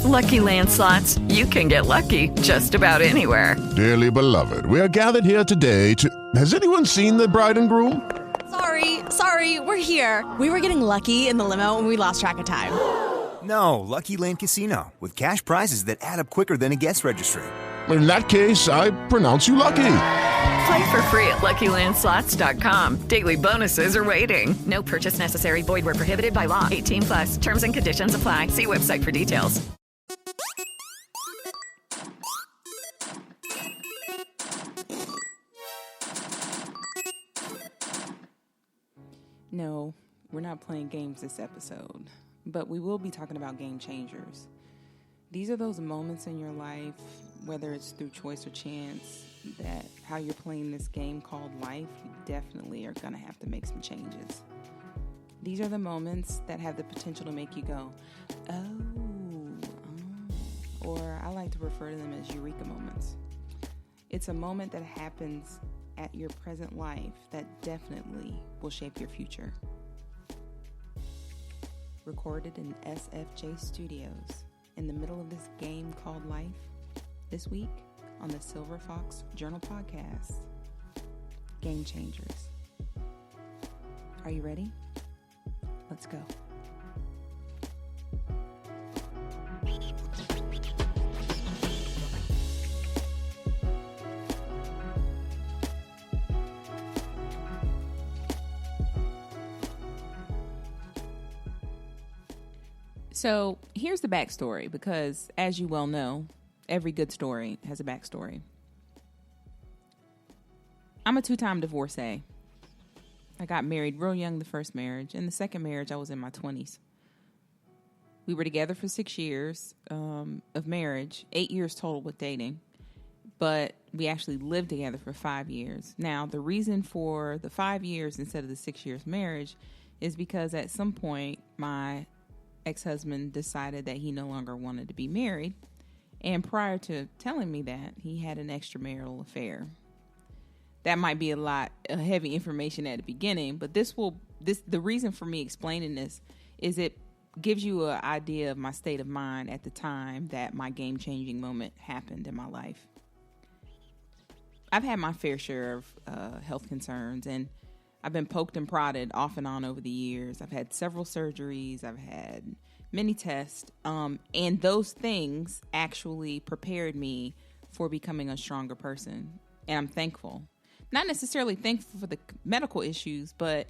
Lucky Land Slots, you can get lucky just about anywhere. Dearly beloved, we are gathered here today to... Has anyone seen the bride and groom? Sorry, we're here. We were getting lucky in the limo and we lost track of time. No, Lucky Land Casino, with cash prizes that add up quicker than a guest registry. In that case, I pronounce you lucky. Play for free at LuckyLandSlots.com. Daily bonuses are waiting. No purchase necessary. Void where prohibited by law. 18 plus. Terms and conditions apply. See website for details. No, we're not playing games this episode, but we will be talking about game changers. These are those moments in your life, whether it's through choice or chance, that how you're playing this game called life, you definitely are going to have to make some changes. These are the moments that have the potential to make you go, or I like to refer to them as eureka moments. It's a moment that happens at your present life that definitely will shape your future. Recorded in SFJ Studios in the middle of this game called life, this week on the Silver Fox Journal Podcast, Game Changers. Are you ready? Let's go. So here's the backstory, because as you well know, every good story has a backstory. I'm a 2-time divorcee. I got married real young the first marriage. In the second marriage, I was in my 20s. We were together for 6 years of marriage, 8 years total with dating, but we actually lived together for 5 years. Now, the reason for the 5 years instead of the 6 years marriage is because at some point, my ex-husband decided that he no longer wanted to be married. And prior to telling me that, he had an extramarital affair. That might be a heavy information at the beginning, but the reason for me explaining this is it gives you an idea of my state of mind at the time that my game-changing moment happened in my life. I've had my fair share of health concerns, and I've been poked and prodded off and on over the years. I've had several surgeries. I've had many tests. And those things actually prepared me for becoming a stronger person. And I'm thankful. Not necessarily thankful for the medical issues, but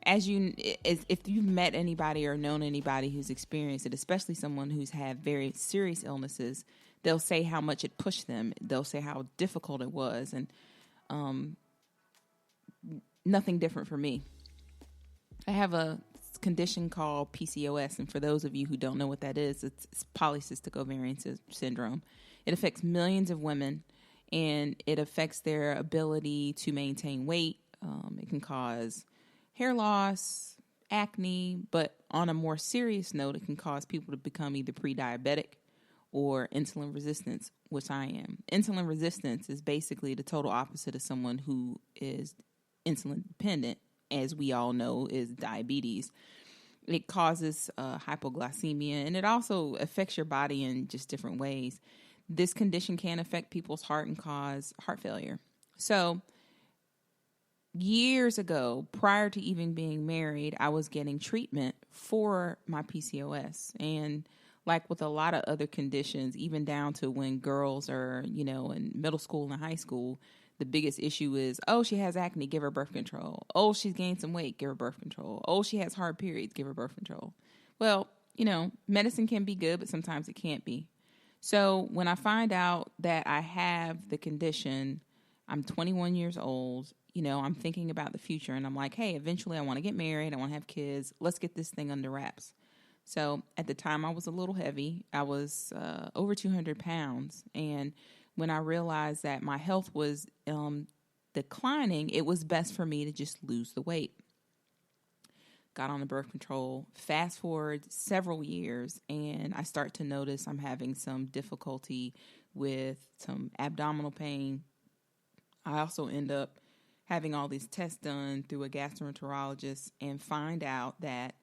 if you've met anybody or known anybody who's experienced it, especially someone who's had very serious illnesses, they'll say how much it pushed them. They'll say how difficult it was. And nothing different for me. I have a condition called PCOS, and for those of you who don't know what that is, it's polycystic ovarian syndrome. It affects millions of women, and it affects their ability to maintain weight. It can cause hair loss, acne, but on a more serious note, it can cause people to become either pre-diabetic or insulin resistance, which I am. Insulin resistance is basically the total opposite of someone who is insulin dependent, as we all know, is diabetes. It causes hypoglycemia, and it also affects your body in just different ways. This condition can affect people's heart and cause heart failure. So years ago, prior to even being married, I was getting treatment for my PCOS. And like with a lot of other conditions, even down to when girls are, in middle school and high school, the biggest issue is, she has acne, give her birth control. Oh, she's gained some weight, give her birth control. Oh, she has hard periods, give her birth control. Well, medicine can be good, but sometimes it can't be. So when I find out that I have the condition, I'm 21 years old, I'm thinking about the future, and I'm like, hey, eventually I want to get married. I want to have kids. Let's get this thing under wraps. So at the time I was a little heavy. I was over 200 pounds. And when I realized that my health was declining, it was best for me to just lose the weight. Got on the birth control, fast forward several years, and I start to notice I'm having some difficulty with some abdominal pain. I also end up having all these tests done through a gastroenterologist and find out that,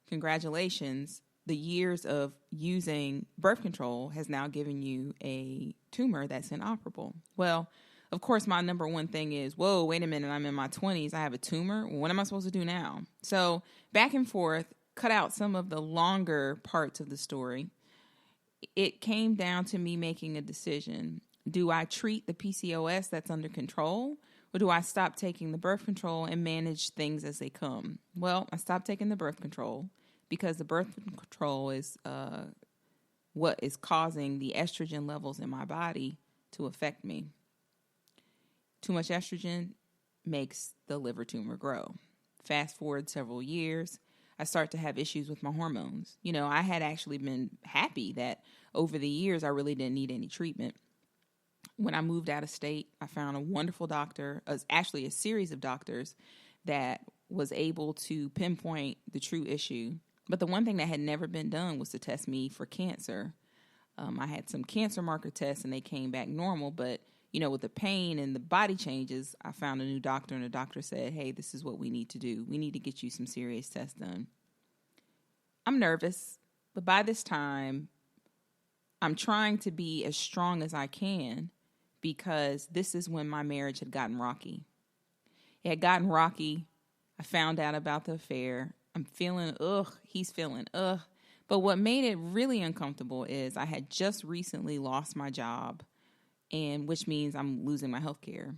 congratulations, the years of using birth control has now given you a tumor that's inoperable. Well, of course, my number one thing is, whoa, wait a minute, I'm in my 20s, I have a tumor. What am I supposed to do now? So back and forth, cut out some of the longer parts of the story. It came down to me making a decision. Do I treat the PCOS that's under control, or do I stop taking the birth control and manage things as they come? Well, I stopped taking the birth control because the birth control is what is causing the estrogen levels in my body to affect me. Too much estrogen makes the liver tumor grow. Fast forward several years, I start to have issues with my hormones. You know, I had actually been happy that over the years I really didn't need any treatment. When I moved out of state, I found a wonderful doctor, actually a series of doctors that was able to pinpoint the true issue. But the one thing that had never been done was to test me for cancer. I had some cancer marker tests and they came back normal, but you know, with the pain and the body changes, I found a new doctor, and the doctor said, hey, this is what we need to do. We need to get you some serious tests done. I'm nervous, but by this time, I'm trying to be as strong as I can because this is when my marriage had gotten rocky. It had gotten rocky. I found out about the affair. I'm feeling, he's feeling, But what made it really uncomfortable is I had just recently lost my job, and which means I'm losing my health care.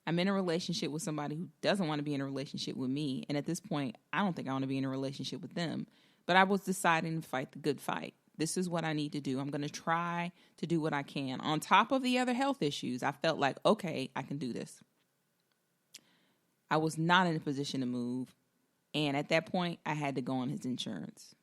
I'm in a relationship with somebody who doesn't want to be in a relationship with me. And at this point, I don't think I want to be in a relationship with them. But I was deciding to fight the good fight. This is what I need to do. I'm going to try to do what I can. On top of the other health issues, I felt like, okay, I can do this. I was not in a position to move. And at that point, I had to go on his insurance.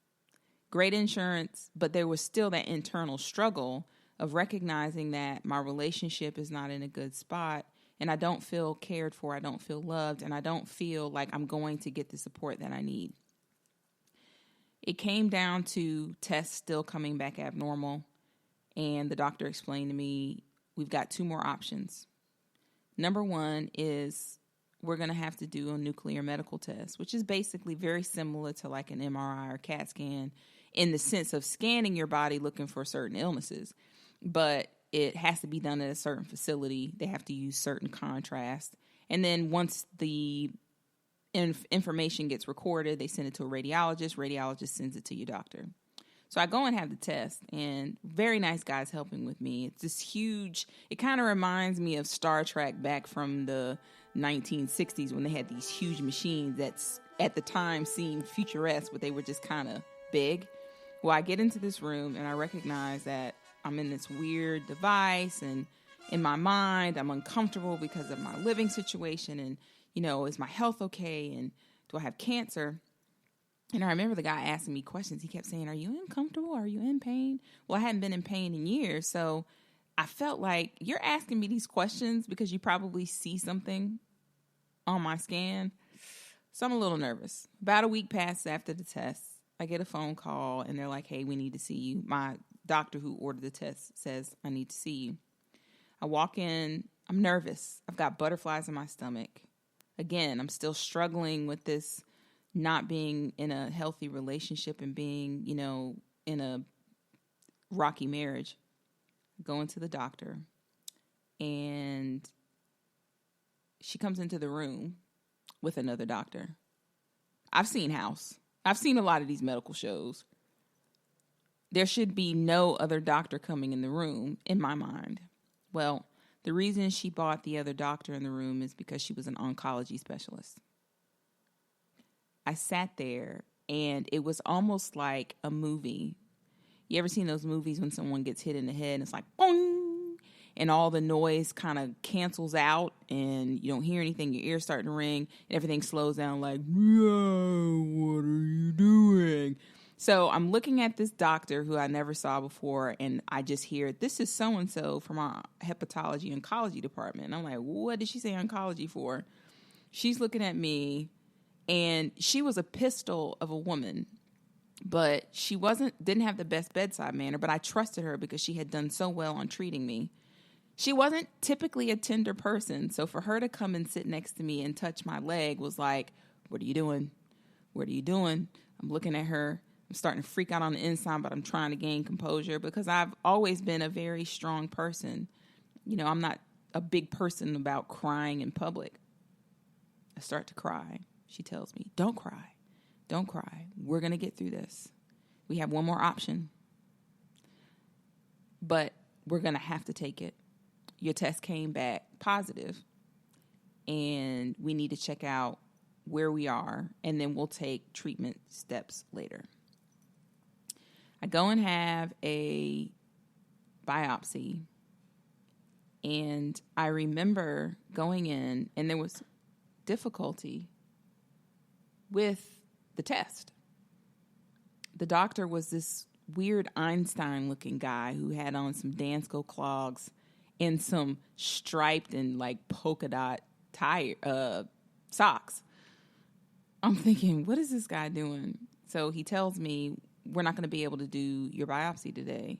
Great insurance, but there was still that internal struggle of recognizing that my relationship is not in a good spot and I don't feel cared for, I don't feel loved, and I don't feel like I'm going to get the support that I need. It came down to tests still coming back abnormal, and the doctor explained to me, we've got two more options. Number one is we're going to have to do a nuclear medical test, which is basically very similar to like an MRI or CAT scan in the sense of scanning your body looking for certain illnesses. But it has to be done at a certain facility. They have to use certain contrast. And then once the information gets recorded, they send it to a radiologist. Radiologist sends it to your doctor. So I go and have the test, and very nice guys helping with me. It's this huge, it kind of reminds me of Star Trek back from the 1960s when they had these huge machines that at the time seemed futuresque, but they were just kind of big. Well, I get into this room, and I recognize that I'm in this weird device, and in my mind, I'm uncomfortable because of my living situation, and, you know, is my health okay, and do I have cancer? And I remember the guy asking me questions. He kept saying, are you uncomfortable? Are you in pain? Well, I hadn't been in pain in years, so I felt like you're asking me these questions because you probably see something on my scan. So I'm a little nervous. About a week passes after the test. I get a phone call, and they're like, hey, we need to see you. My doctor who ordered the test says, I need to see you. I walk in. I'm nervous. I've got butterflies in my stomach. Again, I'm still struggling with this not being in a healthy relationship and being, you know, in a rocky marriage. Going to the doctor, and she comes into the room with another doctor. I've seen House. I've seen a lot of these medical shows. There should be no other doctor coming in the room, in my mind. Well, the reason she brought the other doctor in the room is because she was an oncology specialist. I sat there, and it was almost like a movie. You ever seen those movies when someone gets hit in the head and it's like, boing, and all the noise kind of cancels out and you don't hear anything, your ears start to ring, and everything slows down like, what are you doing? So I'm looking at this doctor who I never saw before, and I just hear, this is so-and-so from our hepatology oncology department. And I'm like, what did she say oncology for? She's looking at me, and she was a pistol of a woman. But she didn't have the best bedside manner, but I trusted her because she had done so well on treating me. She wasn't typically a tender person, so for her to come and sit next to me and touch my leg was like, what are you doing? What are you doing? I'm looking at her. I'm starting to freak out on the inside, but I'm trying to gain composure because I've always been a very strong person. You know, I'm not a big person about crying in public. I start to cry. She tells me, don't cry. Don't cry. We're going to get through this. We have one more option, but we're going to have to take it. Your test came back positive, and we need to check out where we are, and then we'll take treatment steps later. I go and have a biopsy, and I remember going in, and there was difficulty with the test. The doctor was this weird Einstein-looking guy who had on some Dansko clogs and some striped and like polka dot socks. I'm thinking, what is this guy doing? So he tells me, we're not going to be able to do your biopsy today.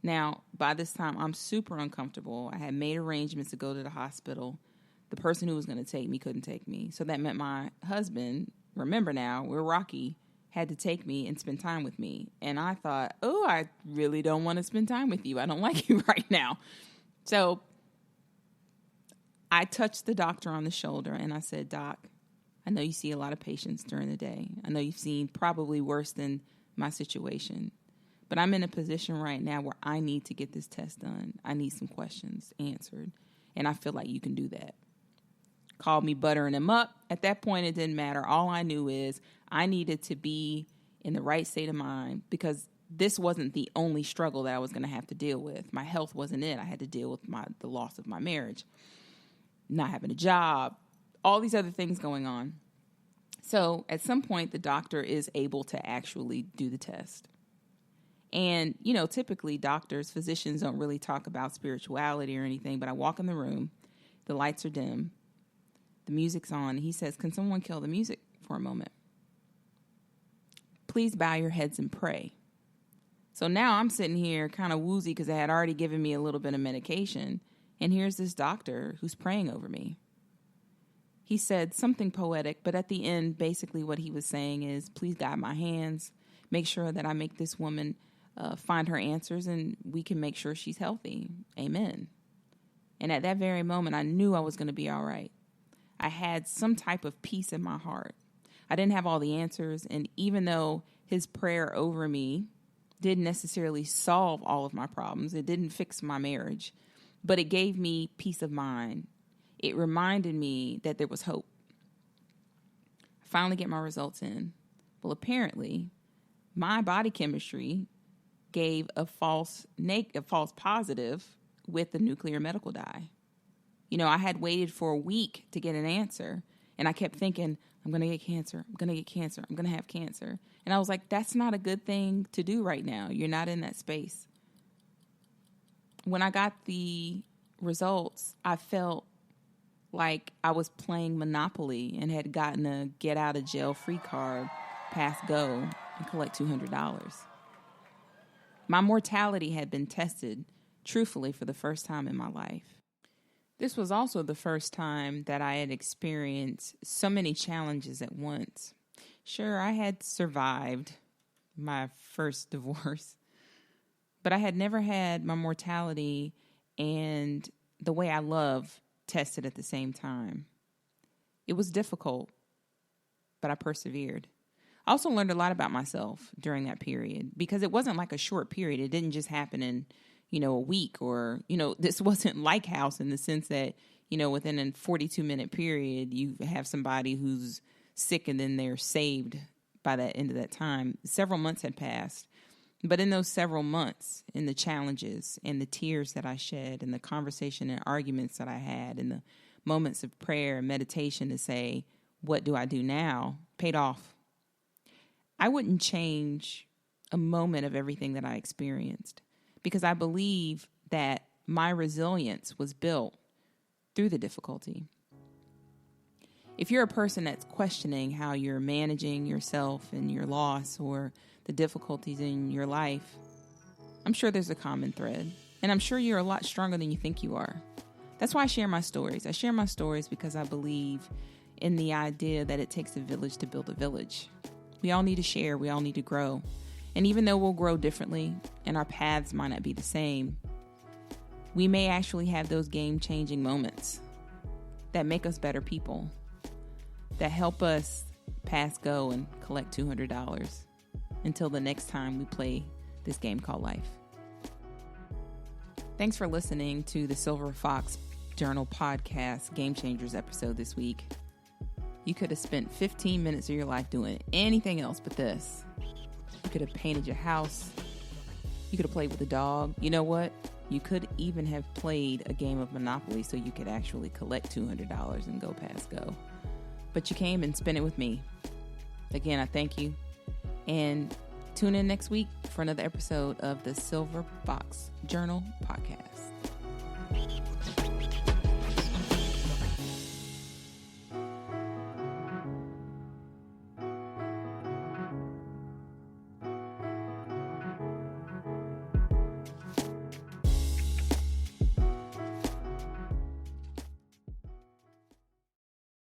Now, by this time, I'm super uncomfortable. I had made arrangements to go to the hospital. The person who was going to take me couldn't take me. So that meant my husband, remember now, we're Rocky, had to take me and spend time with me. And I thought, oh, I really don't want to spend time with you. I don't like you right now. So I touched the doctor on the shoulder and I said, Doc, I know you see a lot of patients during the day. I know you've seen probably worse than my situation. But I'm in a position right now where I need to get this test done. I need some questions answered. And I feel like you can do that. Called me buttering him up. At that point, it didn't matter. All I knew is I needed to be in the right state of mind because this wasn't the only struggle that I was going to have to deal with. My health wasn't it. I had to deal with the loss of my marriage, not having a job, all these other things going on. So at some point, the doctor is able to actually do the test. And, you know, typically doctors, physicians don't really talk about spirituality or anything, but I walk in the room, the lights are dim, the music's on. He says, can someone kill the music for a moment? Please bow your heads and pray. So now I'm sitting here kind of woozy because they had already given me a little bit of medication. And here's this doctor who's praying over me. He said something poetic, but at the end, basically what he was saying is, please guide my hands. Make sure that I make this woman find her answers and we can make sure she's healthy. Amen. And at that very moment, I knew I was going to be all right. I had some type of peace in my heart. I didn't have all the answers. And even though his prayer over me didn't necessarily solve all of my problems, it didn't fix my marriage, but it gave me peace of mind. It reminded me that there was hope. I finally get my results in. Well, apparently, my body chemistry gave a false positive with the nuclear medical dye. You know, I had waited for a week to get an answer, and I kept thinking, I'm going to get cancer. I'm going to get cancer. I'm going to have cancer. And I was like, that's not a good thing to do right now. You're not in that space. When I got the results, I felt like I was playing Monopoly and had gotten a get out of jail free card, pass go, and collect $200. My mortality had been tested, truthfully, for the first time in my life. This was also the first time that I had experienced so many challenges at once. Sure, I had survived my first divorce, but I had never had my mortality and the way I love tested at the same time. It was difficult, but I persevered. I also learned a lot about myself during that period because it wasn't like a short period. It didn't just happen in, a week or, this wasn't like House in the sense that, within a 42-minute period, you have somebody who's sick and then they're saved by the end of that time. Several months had passed. But in those several months, in the challenges and the tears that I shed and the conversation and arguments that I had and the moments of prayer and meditation to say, what do I do now, paid off. I wouldn't change a moment of everything that I experienced because I believe that my resilience was built through the difficulty. If you're a person that's questioning how you're managing yourself and your loss or the difficulties in your life, I'm sure there's a common thread. And I'm sure you're a lot stronger than you think you are. That's why I share my stories. I share my stories because I believe in the idea that it takes a village to build a village. We all need to share. We all need to grow. And even though we'll grow differently and our paths might not be the same, we may actually have those game-changing moments that make us better people, that help us pass go and collect $200 until the next time we play this game called life. Thanks for listening to the Silver Fox Journal Podcast Game Changers episode this week. You could have spent 15 minutes of your life doing anything else but this. You could have painted your house. You could have played with a dog. You know what? You could even have played a game of Monopoly so you could actually collect $200 and go past go. But you came and spent it with me. Again, I thank you. And tune in next week for another episode of the Silver Fox Journal Podcast.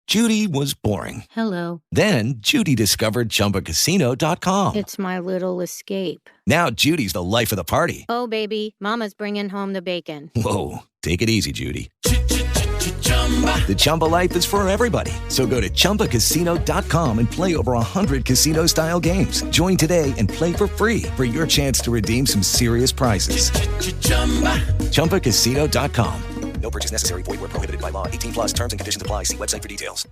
Judy was boring. Hello. Then Judy discovered ChumbaCasino.com. It's my little escape. Now Judy's the life of the party. Oh, baby, mama's bringing home the bacon. Whoa, take it easy, Judy. The Chumba life is for everybody. So go to ChumbaCasino.com and play over 100 casino-style games. Join today and play for free for your chance to redeem some serious prizes. ChumbaCasino.com. No purchase necessary. Void where prohibited by law. 18+ terms and conditions apply. See website for details.